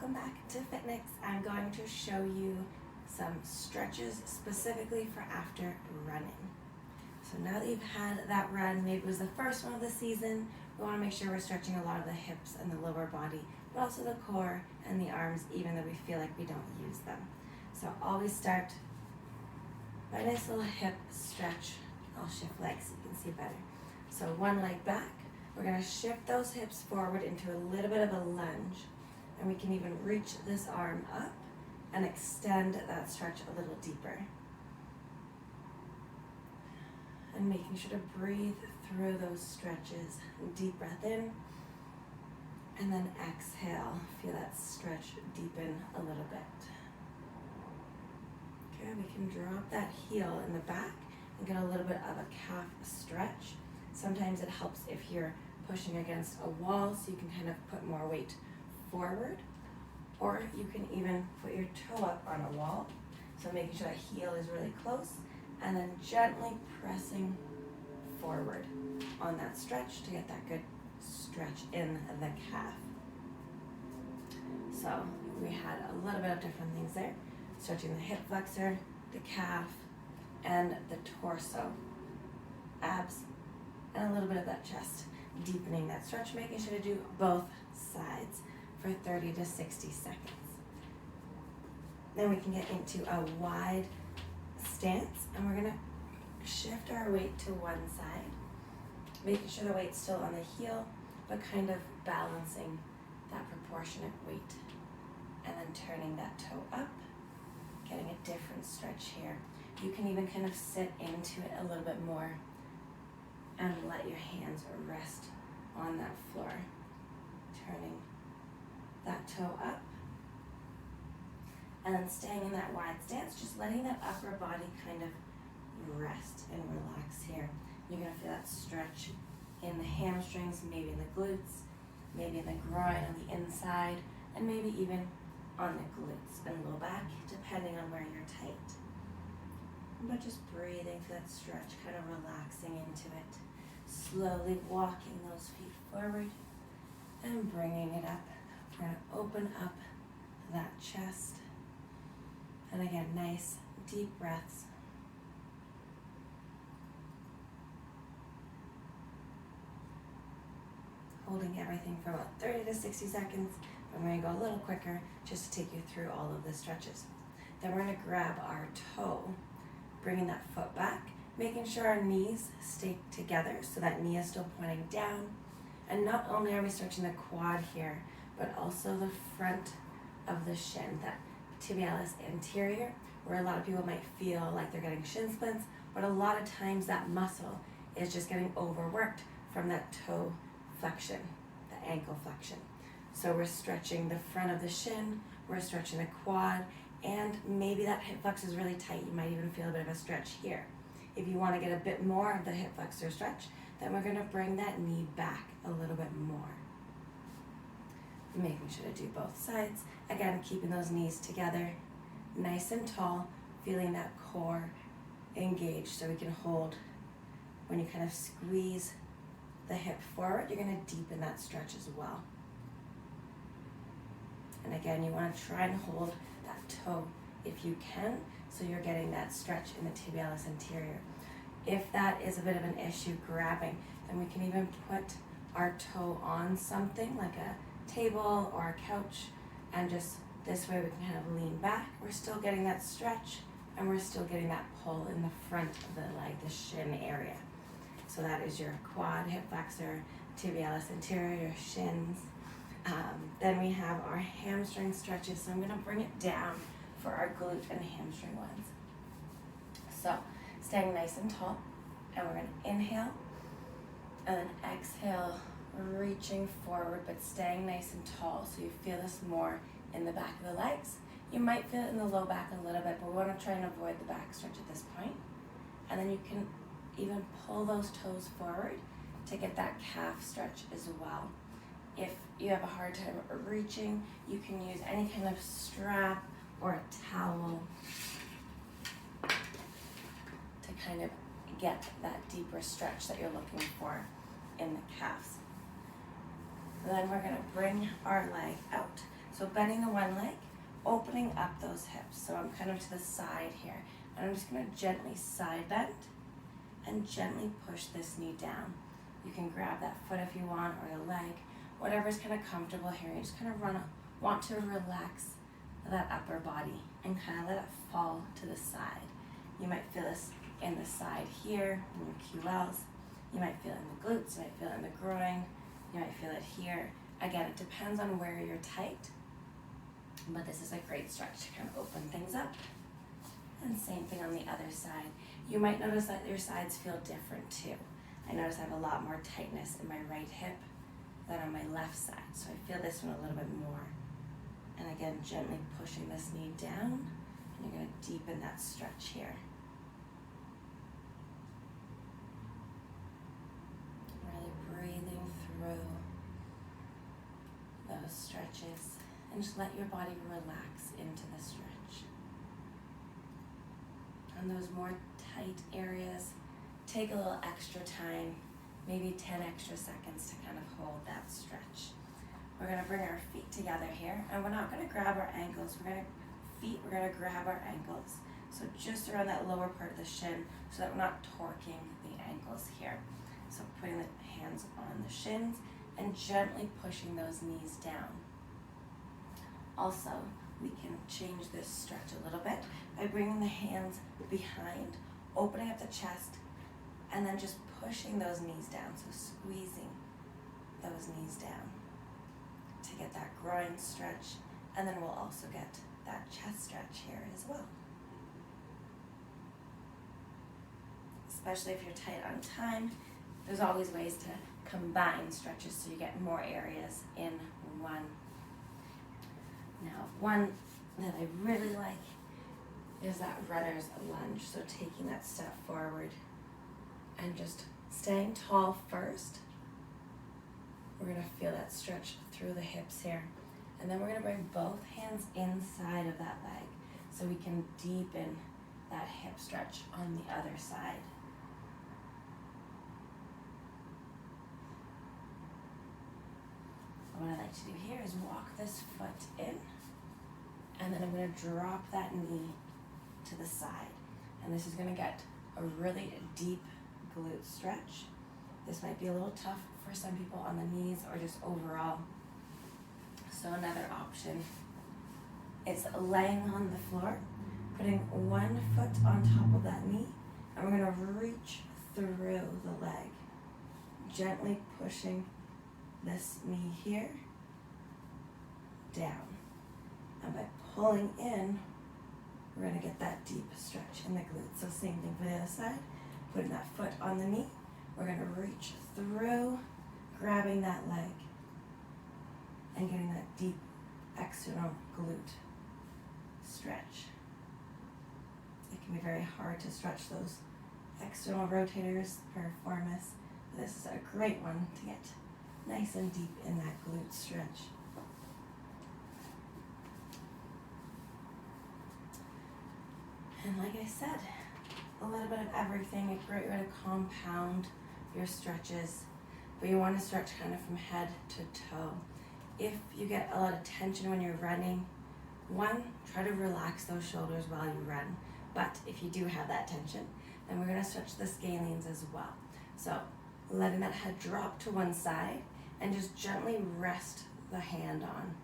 welcome back to Fitness. I'm going to show you some stretches specifically for after running. So now that you've had that run, maybe it was the first one of the season, we want to make sure we're stretching a lot of the hips and the lower body, but also the core and the arms, even though we feel like we don't use them. So always start by a nice little hip stretch. I'll shift legs so you can see better. So one leg back, we're going to shift those hips forward into a little bit of a lunge, and we can even reach this arm up and extend that stretch a little deeper. And making sure to breathe through those stretches. Deep breath in, and then exhale. Feel that stretch deepen a little bit. Okay, we can drop that heel in the back and get a little bit of a calf stretch. Sometimes it helps if you're pushing against a wall, so you can kind of put more weight forward, or you can even put your toe up on a wall. So making sure that heel is really close, and then gently pressing forward on that stretch to get that good stretch in the calf. So we had a little bit of different things there. Stretching the hip flexor, the calf, and the torso, abs, and a little bit of that chest. Deepening that stretch, making sure to do both sides for 30 to 60 seconds. Then we can get into a wide stance, and we're going to shift our weight to one side, making sure the weight's still on the heel, but kind of balancing that proportionate weight. And then turning that toe up, getting a different stretch here. You can even kind of sit into it a little bit more and let your hands rest on that floor. Turning that toe up, and then staying in that wide stance, just letting that upper body kind of rest and relax here. You're going to feel that stretch in the hamstrings, maybe in the glutes, maybe in the groin on the inside, and maybe even on the glutes and low back, depending on where you're tight. But just breathing for that stretch, kind of relaxing into it. Slowly walking those feet forward and bringing it up. We're going to open up that chest. And again, nice deep breaths. Holding everything for about 30 to 60 seconds. I'm going to go a little quicker just to take you through all of the stretches. Then we're going to grab our toe, bringing that foot back, making sure our knees stay together so that knee is still pointing down. And not only are we stretching the quad here, but also the front of the shin, that tibialis anterior, where a lot of people might feel like they're getting shin splints, but a lot of times that muscle is just getting overworked from that toe flexion, the ankle flexion. So we're stretching the front of the shin, we're stretching the quad, and maybe that hip flexor is really tight. You might even feel a bit of a stretch here. If you want to get a bit more of the hip flexor stretch, then we're going to bring that knee back a little bit more. Making sure to do both sides. Again, keeping those knees together, nice and tall, feeling that core engaged so we can hold. When you kind of squeeze the hip forward, you're going to deepen that stretch as well. And again, you want to try and hold that toe if you can, so you're getting that stretch in the tibialis anterior. If that is a bit of an issue grabbing, then we can even put our toe on something like a table or a couch, and just this way we can kind of lean back. We're still getting that stretch, and we're still getting that pull in the front of the leg, the shin area. So that is your quad, hip flexor, tibialis anterior, shins. Then we have our hamstring stretches. So I'm going to bring it down for our glute and hamstring ones. So staying nice and tall, and we're going to inhale and then exhale, reaching forward but staying nice and tall, so you feel this more in the back of the legs. You might feel it in the low back a little bit, but we want to try and avoid the back stretch at this point. And then you can even pull those toes forward to get that calf stretch as well. If you have a hard time reaching, you can use any kind of strap or a towel to kind of get that deeper stretch that you're looking for in the calves. Then we're going to bring our leg out. So bending the one leg, opening up those hips. So I'm kind of to the side here. And I'm just gonna gently side bend and gently push this knee down. You can grab that foot if you want, or the leg, whatever's kind of comfortable here. You just kind of want to relax that upper body and kind of let it fall to the side. You might feel this in the side here, in your QLs. You might feel it in the glutes, you might feel it in the groin, you might feel it here. Again, it depends on where you're tight, but this is a great stretch to kind of open things up. And same thing on the other side. You might notice that your sides feel different too. I notice I have a lot more tightness in my right hip than on my left side, so I feel this one a little bit more. And again, gently pushing this knee down, and you're going to deepen that stretch here. Really breathing through those stretches, and just let your body relax into the stretch. On those more tight areas, take a little extra time, maybe 10 extra seconds to kind of hold that stretch. We're gonna bring our feet together here, and we're not gonna grab our ankles. We're gonna grab our ankles. So just around that lower part of the shin, so that we're not torquing the ankles here. So putting the hands on the shins and gently pushing those knees down. Also, we can change this stretch a little bit by bringing the hands behind, opening up the chest, and then just pushing those knees down, so squeezing those knees down to get that groin stretch, and then we'll also get that chest stretch here as well. Especially if you're tight on time, there's always ways to combine stretches so you get more areas in one. Now, one that I really like is that runner's lunge. So taking that step forward and just staying tall first. We're gonna feel that stretch through the hips here. And then we're gonna bring both hands inside of that leg so we can deepen that hip stretch on the other side. What I like to do here is walk this foot in, and then I'm going to drop that knee to the side. And this is going to get a really deep glute stretch. This might be a little tough for some people on the knees or just overall. So another option is laying on the floor, putting one foot on top of that knee, and we're going to reach through the leg, gently pushing this knee here down, and by pulling in, we're going to get that deep stretch in the glutes. So same thing for the other side, putting that foot on the knee, we're going to reach through, grabbing that leg and getting that deep external glute stretch. It can be very hard to stretch those external rotators, piriformis. This is a great one to get nice and deep in that glute stretch. And like I said, a little bit of everything, a great way to compound your stretches, but you want to stretch kind of from head to toe. If you get a lot of tension when you're running, one, try to relax those shoulders while you run. But if you do have that tension, then we're going to stretch the scalenes as well. So letting that head drop to one side and just gently rest the hand on.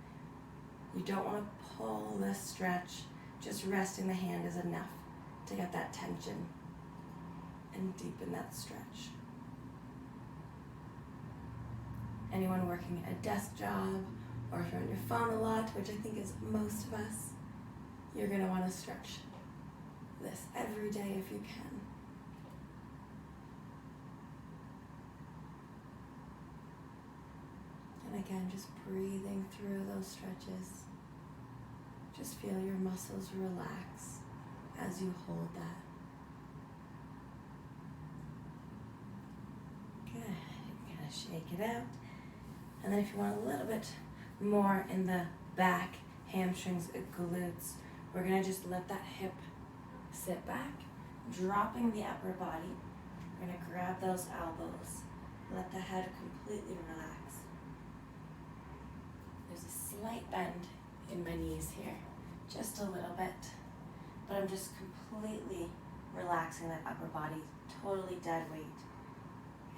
You don't want to pull this stretch. Just resting the hand is enough to get that tension and deepen that stretch. Anyone working a desk job, or if you're on your phone a lot, which I think is most of us, you're going to want to stretch this every day if you can. And again, just breathing through those stretches. Just feel your muscles relax as you hold that. Good. Kind of shake it out. And then if you want a little bit more in the back, hamstrings, glutes, we're going to just let that hip sit back, dropping the upper body. We're going to grab those elbows. Let the head completely relax. There's a slight bend in my knees here, just a little bit. But I'm just completely relaxing that upper body, totally dead weight.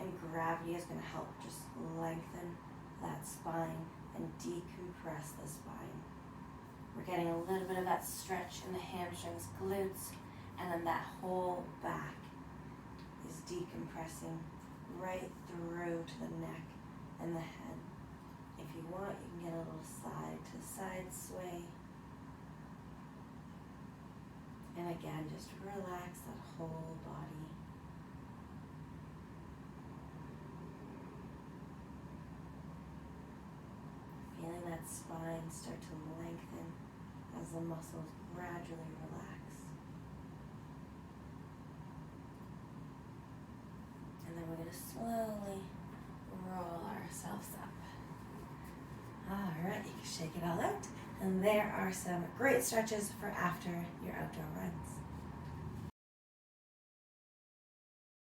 And gravity is going to help just lengthen that spine and decompress the spine. We're getting a little bit of that stretch in the hamstrings, glutes, and then that whole back is decompressing right through to the neck and the head. If you want, you can get a little side to side sway. And again, just relax that whole body. Feeling that spine start to lengthen as the muscles gradually relax. And then we're going to slowly roll ourselves up. All right, you can shake it all out. And there are some great stretches for after your outdoor runs.